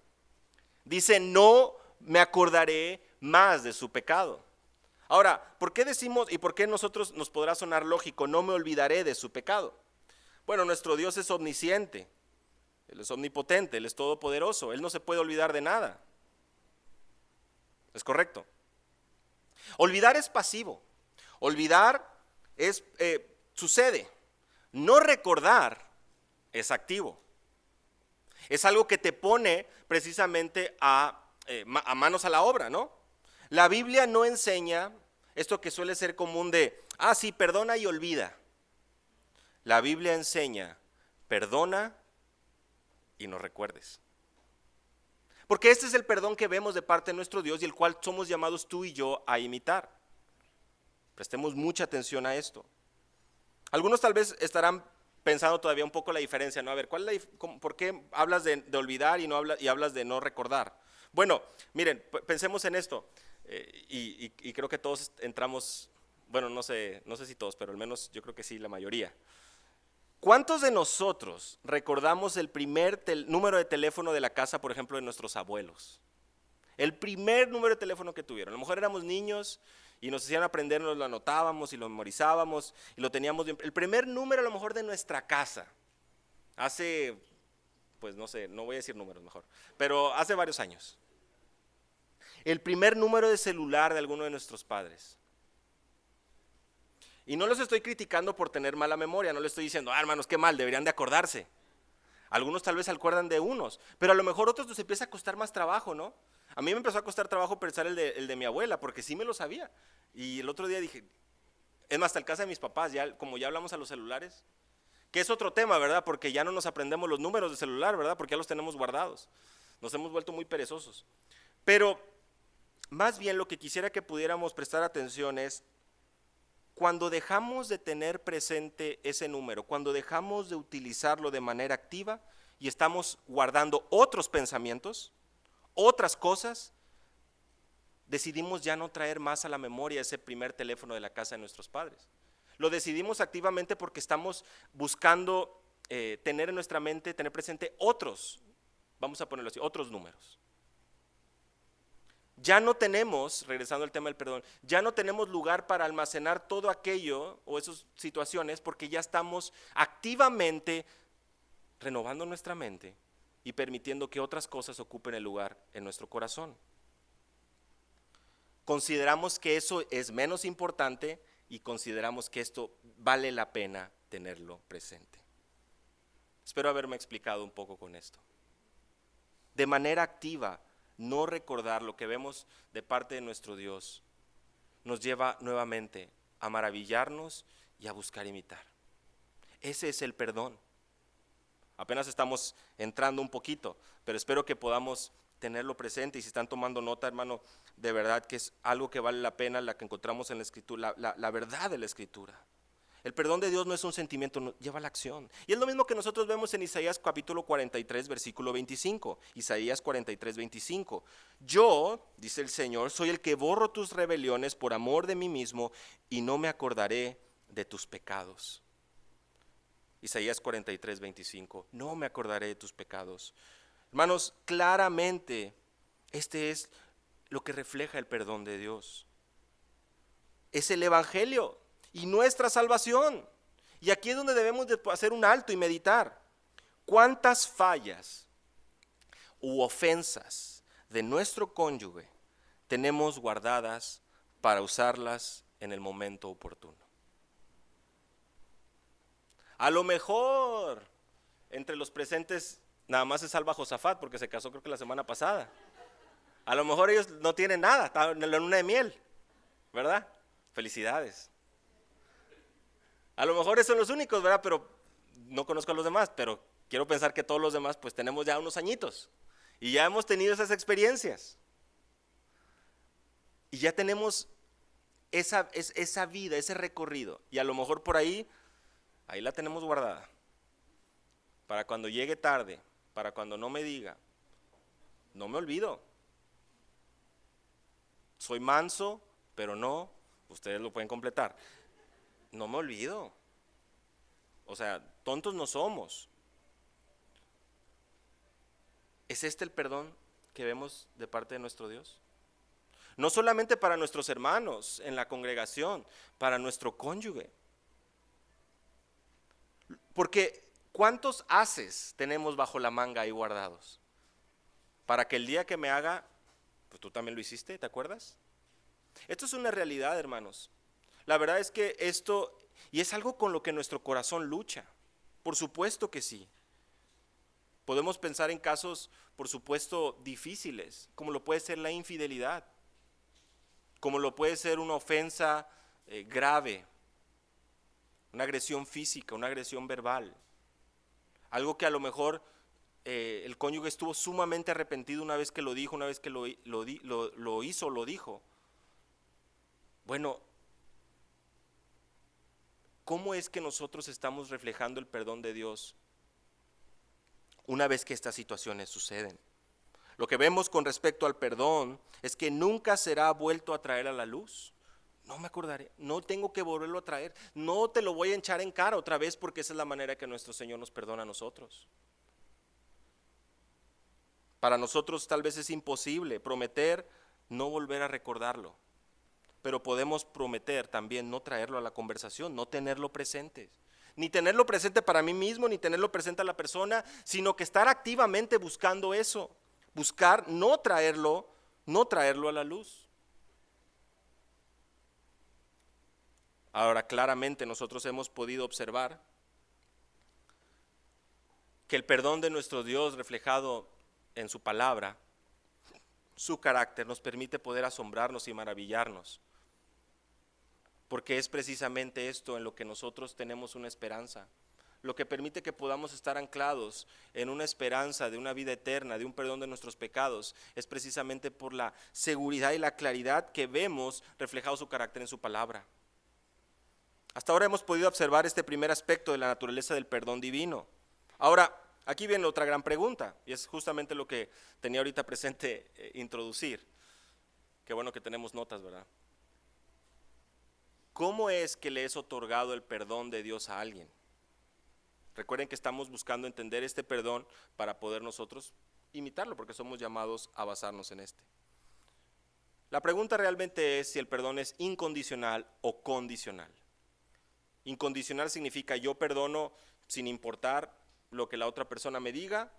Speaker 1: Dice no me acordaré más de su pecado. Ahora, ¿por qué decimos y por qué nosotros nos podrá sonar lógico no me olvidaré de su pecado? Bueno, nuestro Dios es omnisciente. Él es omnipotente, Él es todopoderoso, Él no se puede olvidar de nada. ¿Es correcto? Olvidar es pasivo, olvidar es, sucede. No recordar es activo. Es algo que te pone precisamente a manos a la obra, ¿no? La Biblia no enseña esto que suele ser común de, sí, perdona y olvida. La Biblia enseña, perdona y no recuerdes. Porque este es el perdón que vemos de parte de nuestro Dios y el cual somos llamados tú y yo a imitar. Prestemos mucha atención a esto. Algunos tal vez estarán pensando todavía un poco la diferencia, ¿no? A ver, ¿por qué hablas de olvidar y hablas de no recordar? Bueno, miren, pensemos en esto y creo que todos entramos, bueno, no sé si todos, pero al menos yo creo que sí, la mayoría. ¿Cuántos de nosotros recordamos el primer número de teléfono de la casa, por ejemplo, de nuestros abuelos? El primer número de teléfono que tuvieron. A lo mejor éramos niños y nos hacían aprender, nos lo anotábamos y lo memorizábamos y lo teníamos bien. El primer número a lo mejor de nuestra casa, hace, pues no sé, no voy a decir números mejor, pero hace varios años. El primer número de celular de alguno de nuestros padres. Y no los estoy criticando por tener mala memoria, no les estoy diciendo, hermanos, qué mal, deberían de acordarse. Algunos tal vez se acuerdan de unos, pero a lo mejor otros nos empieza a costar más trabajo, ¿no? A mí me empezó a costar trabajo pensar el de mi abuela, porque sí me lo sabía. Y el otro día dije, es más, hasta el caso de mis papás, como ya hablamos a los celulares, que es otro tema, ¿verdad? Porque ya no nos aprendemos los números de celular, ¿verdad? Porque ya los tenemos guardados. Nos hemos vuelto muy perezosos. Pero más bien lo que quisiera que pudiéramos prestar atención es, cuando dejamos de tener presente ese número, cuando dejamos de utilizarlo de manera activa y estamos guardando otros pensamientos, otras cosas, decidimos ya no traer más a la memoria ese primer teléfono de la casa de nuestros padres. Lo decidimos activamente porque estamos buscando tener en nuestra mente, tener presente otros, vamos a ponerlo así, otros números. Ya no tenemos, regresando al tema del perdón, ya no tenemos lugar para almacenar todo aquello o esas situaciones porque ya estamos activamente renovando nuestra mente y permitiendo que otras cosas ocupen el lugar en nuestro corazón. Consideramos que eso es menos importante y consideramos que esto vale la pena tenerlo presente. Espero haberme explicado un poco con esto. De manera activa, no recordar lo que vemos de parte de nuestro Dios nos lleva nuevamente a maravillarnos y a buscar imitar. Ese es el perdón. Apenas estamos entrando un poquito, pero espero que podamos tenerlo presente. Y si están tomando nota, hermano, de verdad que es algo que vale la pena, la que encontramos en la Escritura, la verdad de la Escritura. El perdón de Dios no es un sentimiento, lleva la acción. Y es lo mismo que nosotros vemos en Isaías capítulo 43, versículo 25. Isaías 43, 25. Yo, dice el Señor, soy el que borro tus rebeliones por amor de mí mismo y no me acordaré de tus pecados. Isaías 43, 25. No me acordaré de tus pecados. Hermanos, claramente este es lo que refleja el perdón de Dios. Es el evangelio y nuestra salvación. Y aquí es donde debemos de hacer un alto y meditar. ¿Cuántas fallas u ofensas de nuestro cónyuge tenemos guardadas para usarlas en el momento oportuno? A lo mejor entre los presentes nada más se salva Josafat porque se casó creo que la semana pasada. A lo mejor ellos no tienen nada, están en la luna de miel, ¿verdad? Felicidades. A lo mejor esos son los únicos, ¿verdad? Pero no conozco a los demás, pero quiero pensar que todos los demás pues tenemos ya unos añitos y ya hemos tenido esas experiencias. Y ya tenemos esa vida, ese recorrido. Y a lo mejor por ahí la tenemos guardada. Para cuando llegue tarde, para cuando no me diga, no me olvido. Soy manso, pero no, ustedes lo pueden completar. No me olvido. O sea, tontos no somos. ¿Es este el perdón que vemos de parte de nuestro Dios? No solamente para nuestros hermanos en la congregación, para nuestro cónyuge. Porque ¿cuántos haces tenemos bajo la manga ahí guardados? Para que el día que me haga, pues tú también lo hiciste, ¿te acuerdas? Esto es una realidad, hermanos. La verdad es que esto, y es algo con lo que nuestro corazón lucha. Por supuesto que sí. Podemos pensar en casos, por supuesto, difíciles, como lo puede ser la infidelidad, como lo puede ser una ofensa grave, una agresión física, una agresión verbal. Algo que a lo mejor el cónyuge estuvo sumamente arrepentido una vez que lo dijo, una vez que lo hizo, lo dijo. Bueno, ¿cómo es que nosotros estamos reflejando el perdón de Dios una vez que estas situaciones suceden? Lo que vemos con respecto al perdón es que nunca será vuelto a traer a la luz. No me acordaré, no tengo que volverlo a traer, no te lo voy a echar en cara otra vez porque esa es la manera que nuestro Señor nos perdona a nosotros. Para nosotros tal vez es imposible prometer no volver a recordarlo, pero podemos prometer también no traerlo a la conversación, no tenerlo presente. Ni tenerlo presente para mí mismo, ni tenerlo presente a la persona, sino que estar activamente buscando eso, buscar no traerlo a la luz. Ahora, claramente nosotros hemos podido observar que el perdón de nuestro Dios reflejado en su palabra, su carácter, nos permite poder asombrarnos y maravillarnos, porque es precisamente esto en lo que nosotros tenemos una esperanza, lo que permite que podamos estar anclados en una esperanza de una vida eterna, de un perdón de nuestros pecados, es precisamente por la seguridad y la claridad que vemos reflejado su carácter en su palabra. Hasta ahora hemos podido observar este primer aspecto de la naturaleza del perdón divino. Ahora, aquí viene otra gran pregunta, y es justamente lo que tenía ahorita presente introducir. Qué bueno que tenemos notas, ¿verdad? ¿Cómo es que le es otorgado el perdón de Dios a alguien? Recuerden que estamos buscando entender este perdón para poder nosotros imitarlo, porque somos llamados a basarnos en este. La pregunta realmente es si el perdón es incondicional o condicional. Incondicional significa yo perdono sin importar lo que la otra persona me diga,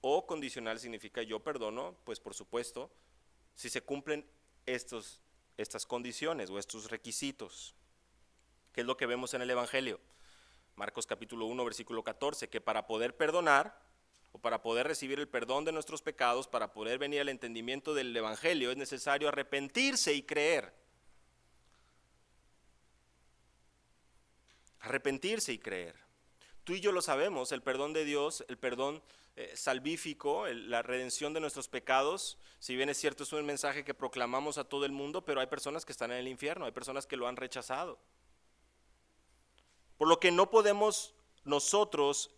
Speaker 1: o condicional significa yo perdono, pues por supuesto, si se cumplen estas condiciones o estos requisitos, que es lo que vemos en el Evangelio. Marcos capítulo 1, versículo 14, que para poder perdonar o para poder recibir el perdón de nuestros pecados, para poder venir al entendimiento del evangelio, es necesario arrepentirse y creer. Arrepentirse y creer. Tú y yo lo sabemos, el perdón de Dios, el perdón salvífico, la redención de nuestros pecados, si bien es cierto es un mensaje que proclamamos a todo el mundo, pero hay personas que están en el infierno, hay personas que lo han rechazado. Por lo que no podemos nosotros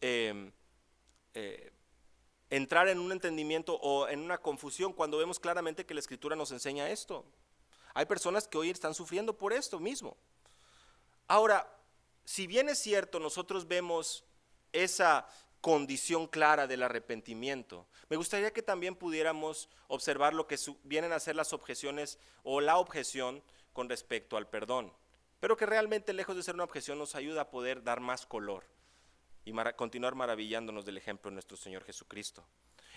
Speaker 1: entrar en un entendimiento o en una confusión cuando vemos claramente que la Escritura nos enseña esto. Hay personas que hoy están sufriendo por esto mismo. Ahora, si bien es cierto, nosotros vemos esa condición clara del arrepentimiento, me gustaría que también pudiéramos observar lo que vienen a ser las objeciones o la objeción con respecto al perdón, pero que realmente, lejos de ser una objeción, nos ayuda a poder dar más color y continuar maravillándonos del ejemplo de nuestro Señor Jesucristo.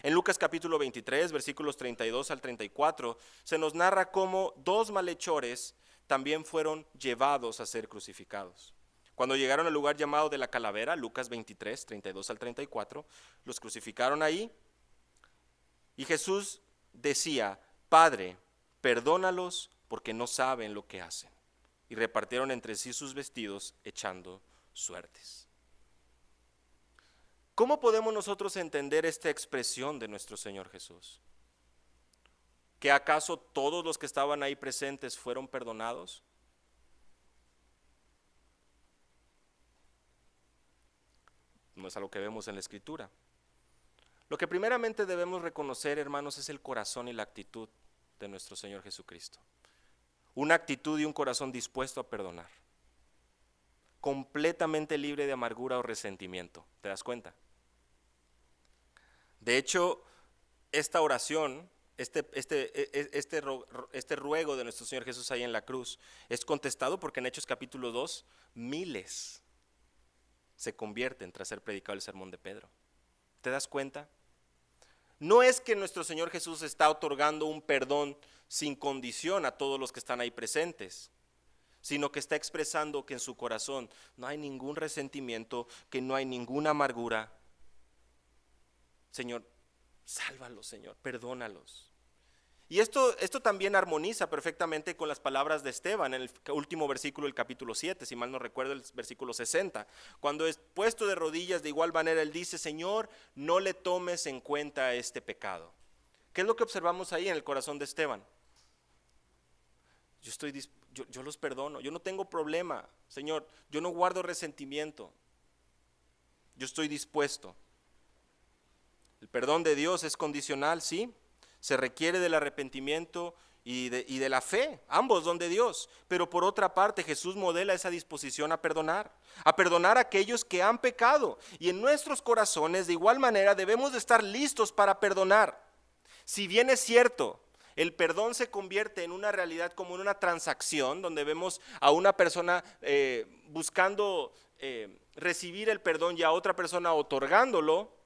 Speaker 1: En Lucas capítulo 23, versículos 32 al 34, se nos narra cómo dos malhechores también fueron llevados a ser crucificados. Cuando llegaron al lugar llamado de la Calavera, Lucas 23, 32 al 34, los crucificaron ahí y Jesús decía: Padre, perdónalos porque no saben lo que hacen. Y repartieron entre sí sus vestidos echando suertes. ¿Cómo podemos nosotros entender esta expresión de nuestro Señor Jesús? ¿Que acaso todos los que estaban ahí presentes fueron perdonados? No es algo que vemos en la Escritura. Lo que primeramente debemos reconocer, hermanos, es el corazón y la actitud de nuestro Señor Jesucristo. Una actitud y un corazón dispuesto a perdonar, completamente libre de amargura o resentimiento. ¿Te das cuenta? De hecho, esta oración, este ruego de nuestro Señor Jesús ahí en la cruz, es contestado porque en Hechos capítulo 2, miles se convierten tras ser predicado el sermón de Pedro. ¿Te das cuenta? No es que nuestro Señor Jesús está otorgando un perdón sin condición a todos los que están ahí presentes, sino que está expresando que en su corazón no hay ningún resentimiento, que no hay ninguna amargura. Señor, sálvalos, Señor, perdónalos. Y esto también armoniza perfectamente con las palabras de Esteban en el último versículo del capítulo 7, si mal no recuerdo, el versículo 60. Cuando es puesto de rodillas, de igual manera él dice: Señor, no le tomes en cuenta este pecado. ¿Qué es lo que observamos ahí en el corazón de Esteban? Yo los perdono, yo no tengo problema, Señor, yo no guardo resentimiento, yo estoy dispuesto. El perdón de Dios es condicional, sí, se requiere del arrepentimiento y de la fe, ambos don de Dios, pero por otra parte Jesús modela esa disposición a perdonar a aquellos que han pecado, y en nuestros corazones de igual manera debemos de estar listos para perdonar. Si bien es cierto, el perdón se convierte en una realidad como en una transacción, donde vemos a una persona buscando recibir el perdón y a otra persona otorgándolo,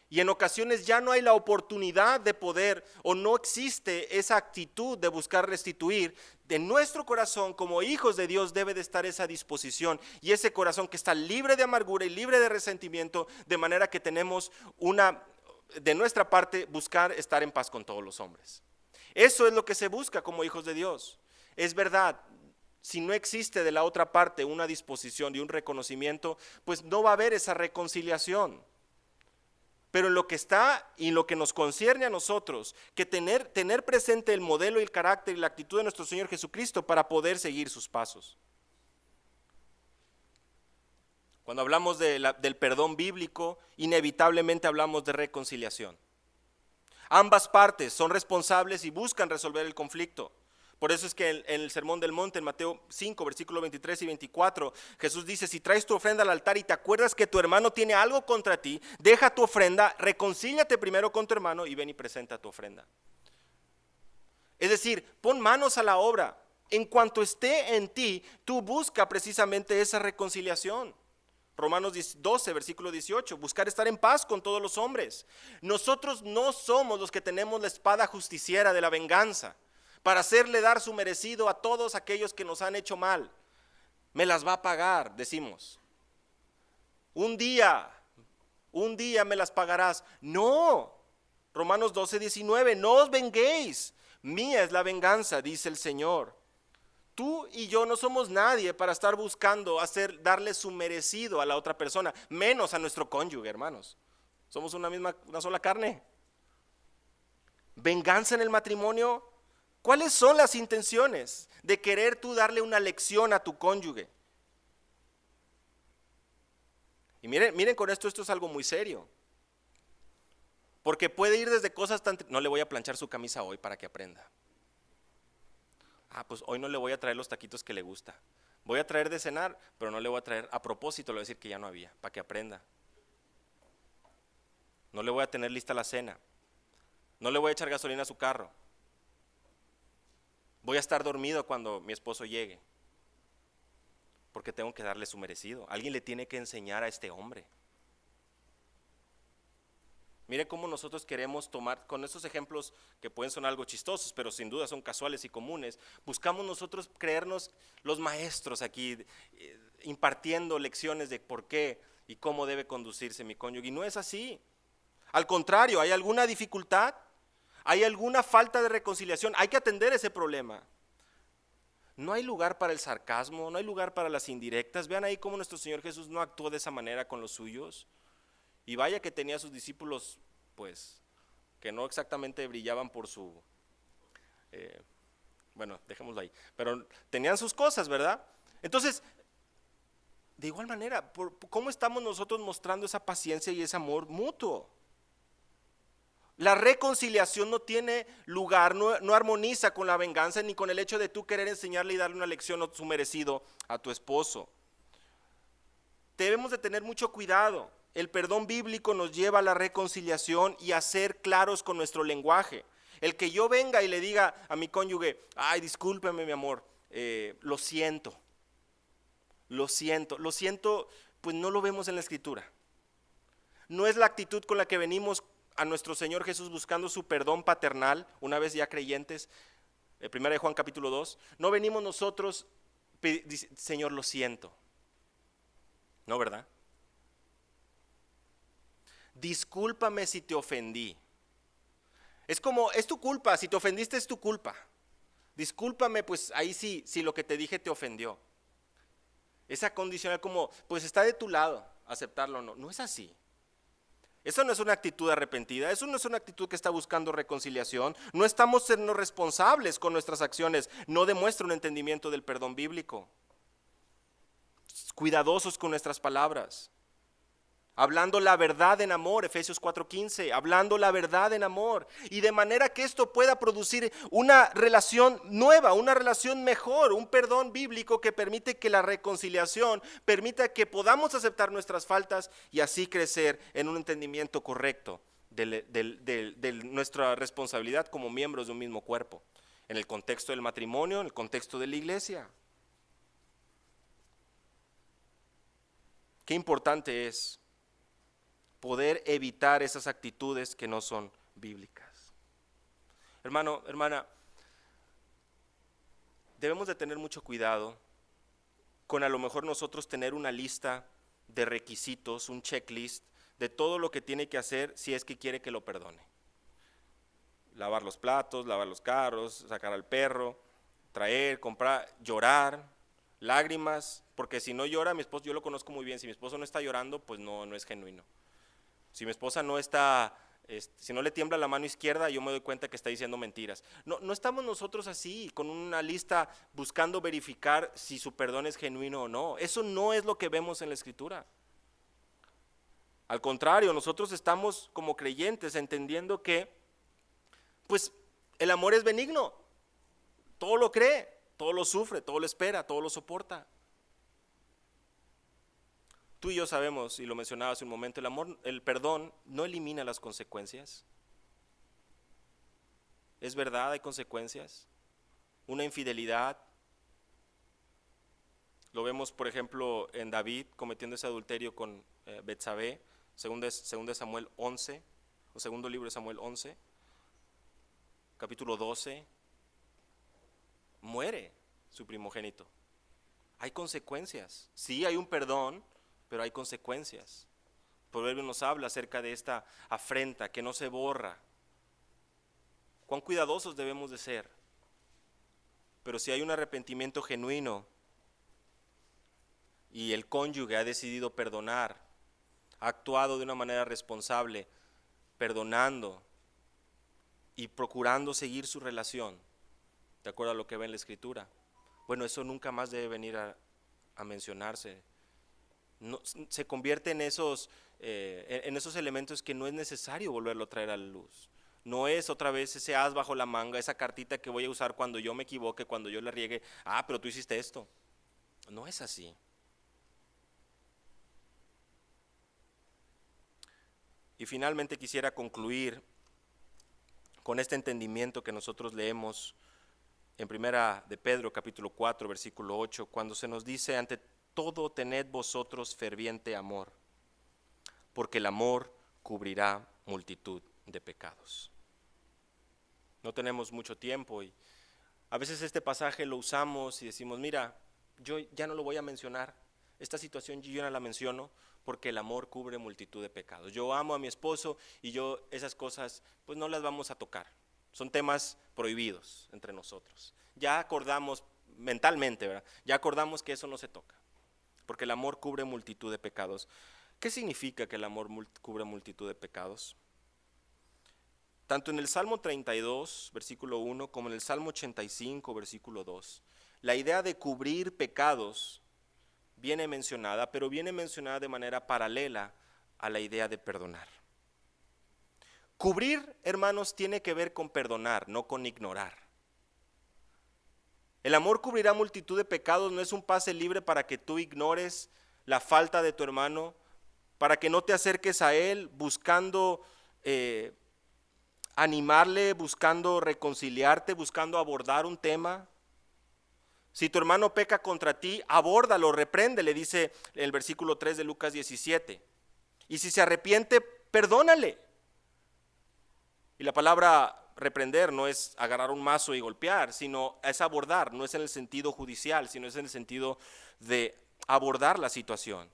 Speaker 1: y en ocasiones ya no hay la oportunidad de poder, o no existe esa actitud de buscar restituir. De nuestro corazón como hijos de Dios debe de estar esa disposición y ese corazón que está libre de amargura y libre de resentimiento, de manera que tenemos de nuestra parte, buscar estar en paz con todos los hombres. Eso es lo que se busca como hijos de Dios. Es verdad, si no existe de la otra parte una disposición y un reconocimiento, pues no va a haber esa reconciliación. Pero en lo que está y en lo que nos concierne a nosotros, que tener presente el modelo y el carácter y la actitud de nuestro Señor Jesucristo para poder seguir sus pasos. Cuando hablamos del perdón bíblico, inevitablemente hablamos de reconciliación. Ambas partes son responsables y buscan resolver el conflicto. Por eso es que en el Sermón del Monte, en Mateo 5, versículos 23 y 24, Jesús dice: si traes tu ofrenda al altar y te acuerdas que tu hermano tiene algo contra ti, deja tu ofrenda, reconcíliate primero con tu hermano y ven y presenta tu ofrenda. Es decir, pon manos a la obra. En cuanto esté en ti, tú busca precisamente esa reconciliación. Romanos 12, versículo 18, buscar estar en paz con todos los hombres. Nosotros no somos los que tenemos la espada justiciera de la venganza, para hacerle dar su merecido a todos aquellos que nos han hecho mal. Me las va a pagar, decimos. un día me las pagarás. No, Romanos 12:19, no os venguéis, mía es la venganza, dice el Señor. Tú y yo no somos nadie para estar buscando darle su merecido a la otra persona, menos a nuestro cónyuge, hermanos. Somos una sola carne. Venganza en el matrimonio. ¿Cuáles son las intenciones de querer tú darle una lección a tu cónyuge? Y miren con esto es algo muy serio. Porque puede ir desde cosas no le voy a planchar su camisa hoy para que aprenda. Pues hoy no le voy a traer los taquitos que le gusta. Voy a traer de cenar, pero no le voy a traer, a propósito le voy a decir que ya no había, para que aprenda. No le voy a tener lista la cena. No le voy a echar gasolina a su carro. Voy a estar dormido cuando mi esposo llegue, porque tengo que darle su merecido. Alguien le tiene que enseñar a este hombre. Mire cómo nosotros queremos tomar, con estos ejemplos que pueden sonar algo chistosos, pero sin duda son casuales y comunes, buscamos nosotros creernos los maestros aquí, impartiendo lecciones de por qué y cómo debe conducirse mi cónyuge, y no es así. Al contrario, hay alguna dificultad, hay alguna falta de reconciliación, hay que atender ese problema. No hay lugar para el sarcasmo, no hay lugar para las indirectas. Vean ahí cómo nuestro Señor Jesús no actuó de esa manera con los suyos. Y vaya que tenía a sus discípulos, pues, que no exactamente brillaban por su, bueno, dejémoslo ahí, pero tenían sus cosas, ¿verdad? Entonces, de igual manera, ¿cómo estamos nosotros mostrando esa paciencia y ese amor mutuo? La reconciliación no tiene lugar, no armoniza con la venganza ni con el hecho de tú querer enseñarle y darle una lección o su merecido a tu esposo. Debemos de tener mucho cuidado. El perdón bíblico nos lleva a la reconciliación y a ser claros con nuestro lenguaje. El que yo venga y le diga a mi cónyuge, ay, discúlpeme mi amor, lo siento, pues no lo vemos en la Escritura. No es la actitud con la que venimos a nuestro Señor Jesús buscando su perdón paternal, una vez ya creyentes, 1 de Juan capítulo 2, no venimos nosotros, Señor, lo siento. No, ¿verdad? Discúlpame si te ofendí. Es como, es tu culpa, si te ofendiste es tu culpa. Discúlpame, pues ahí sí, si lo que te dije te ofendió. Esa condicional como, pues está de tu lado, aceptarlo o no. No es así. Eso no es una actitud arrepentida, eso no es una actitud que está buscando reconciliación. No estamos siendo responsables con nuestras acciones, no demuestra un entendimiento del perdón bíblico. Cuidadosos con nuestras palabras. Hablando la verdad en amor, Efesios 4:15, hablando la verdad en amor, y de manera que esto pueda producir una relación nueva, una relación mejor, un perdón bíblico que permite que la reconciliación, permita que podamos aceptar nuestras faltas y así crecer en un entendimiento correcto de nuestra responsabilidad como miembros de un mismo cuerpo, en el contexto del matrimonio, en el contexto de la iglesia. Qué importante es poder evitar esas actitudes que no son bíblicas. Hermano, hermana, debemos de tener mucho cuidado con a lo mejor nosotros tener una lista de requisitos, un checklist de todo lo que tiene que hacer si es que quiere que lo perdone. Lavar los platos, lavar los carros, sacar al perro, traer, comprar, llorar, lágrimas, porque si no llora mi esposo, yo lo conozco muy bien, si mi esposo no está llorando, pues no es genuino. Si mi esposa no está, si no le tiembla la mano izquierda, yo me doy cuenta que está diciendo mentiras. No estamos nosotros así, con una lista buscando verificar si su perdón es genuino o no. Eso no es lo que vemos en la Escritura. Al contrario, nosotros estamos como creyentes entendiendo que, pues, el amor es benigno. Todo lo cree, todo lo sufre, todo lo espera, todo lo soporta. Tú y yo sabemos, y lo mencionaba hace un momento, el perdón no elimina las consecuencias. Es verdad, hay consecuencias. Una infidelidad. Lo vemos, por ejemplo, en David cometiendo ese adulterio con Betsabé, segundo Samuel 11, o segundo libro de Samuel 11, capítulo 12. Muere su primogénito. Hay consecuencias. Sí, hay un perdón, pero hay consecuencias. Proverbios nos habla acerca de esta afrenta que no se borra. Cuán cuidadosos debemos de ser. Pero si hay un arrepentimiento genuino y el cónyuge ha decidido perdonar, ha actuado de una manera responsable, perdonando y procurando seguir su relación, de acuerdo a lo que ve en la Escritura, bueno, eso nunca más debe venir a mencionarse. No, se convierte en esos elementos que no es necesario volverlo a traer a la luz. No es otra vez ese as bajo la manga, esa cartita que voy a usar cuando yo me equivoque, cuando yo le riegue. Pero tú hiciste esto. No es así. Y finalmente quisiera concluir con este entendimiento que nosotros leemos en Primera de Pedro, capítulo 4, versículo 8, cuando se nos dice: ante todo tened vosotros ferviente amor, porque el amor cubrirá multitud de pecados. No tenemos mucho tiempo y a veces este pasaje lo usamos y decimos: mira, yo ya no lo voy a mencionar, esta situación yo no la menciono porque el amor cubre multitud de pecados. Yo amo a mi esposo y yo esas cosas pues no las vamos a tocar, son temas prohibidos entre nosotros. Ya acordamos mentalmente, ¿verdad? Ya acordamos que eso no se toca, porque el amor cubre multitud de pecados. ¿Qué significa que el amor cubre multitud de pecados? Tanto en el Salmo 32, versículo 1, como en el Salmo 85, versículo 2, la idea de cubrir pecados viene mencionada, pero viene mencionada de manera paralela a la idea de perdonar. Cubrir, hermanos, tiene que ver con perdonar, no con ignorar. El amor cubrirá multitud de pecados no es un pase libre para que tú ignores la falta de tu hermano, para que no te acerques a él buscando animarle, buscando reconciliarte, buscando abordar un tema. Si tu hermano peca contra ti, abórdalo, repréndele, dice el versículo 3 de Lucas 17. Y si se arrepiente, perdónale. Y la palabra reprender no es agarrar un mazo y golpear, sino es abordar, no es en el sentido judicial, sino es en el sentido de abordar la situación.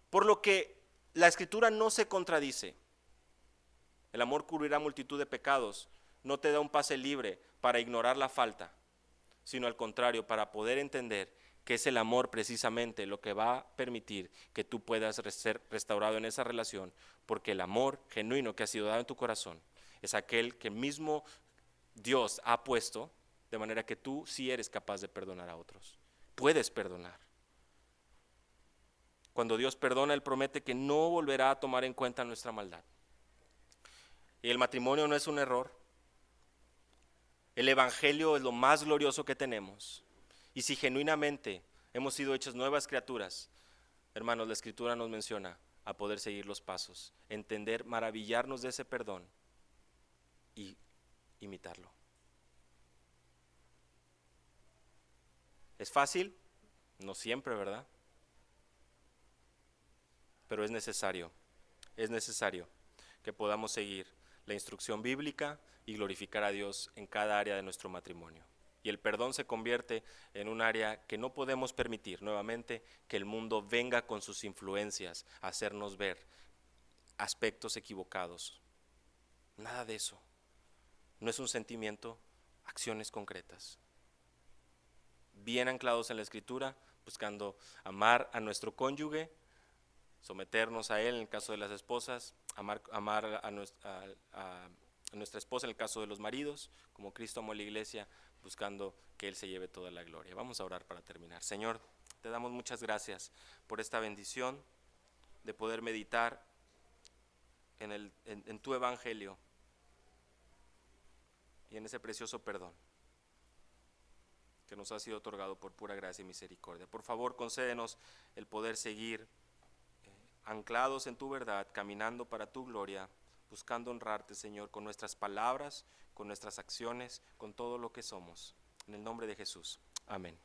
Speaker 1: Por lo que la Escritura no se contradice. El amor cubrirá multitud de pecados, no te da un pase libre para ignorar la falta, sino al contrario, para poder entender que es el amor precisamente lo que va a permitir que tú puedas ser restaurado en esa relación, porque el amor genuino que ha sido dado en tu corazón es aquel que mismo Dios ha puesto, de manera que tú sí eres capaz de perdonar a otros. Puedes perdonar. Cuando Dios perdona, Él promete que no volverá a tomar en cuenta nuestra maldad. Y el matrimonio no es un error. El evangelio es lo más glorioso que tenemos. Y si genuinamente hemos sido hechos nuevas criaturas, hermanos, la Escritura nos menciona a poder seguir los pasos, entender, maravillarnos de ese perdón y imitarlo. ¿Es fácil? No siempre, ¿verdad? Pero es necesario que podamos seguir la instrucción bíblica y glorificar a Dios en cada área de nuestro matrimonio. Y el perdón se convierte en un área que no podemos permitir nuevamente que el mundo venga con sus influencias a hacernos ver aspectos equivocados. Nada de eso. No es un sentimiento, acciones concretas. Bien anclados en la Escritura, buscando amar a nuestro cónyuge, someternos a él en el caso de las esposas, amar a nuestra esposa en el caso de los maridos, como Cristo amó a la iglesia, buscando que Él se lleve toda la gloria. Vamos a orar para terminar. Señor, te damos muchas gracias por esta bendición de poder meditar en tu evangelio y en ese precioso perdón que nos ha sido otorgado por pura gracia y misericordia. Por favor, concédenos el poder seguir anclados en tu verdad, caminando para tu gloria, buscando honrarte, Señor, con nuestras palabras, con nuestras acciones, con todo lo que somos. En el nombre de Jesús. Amén.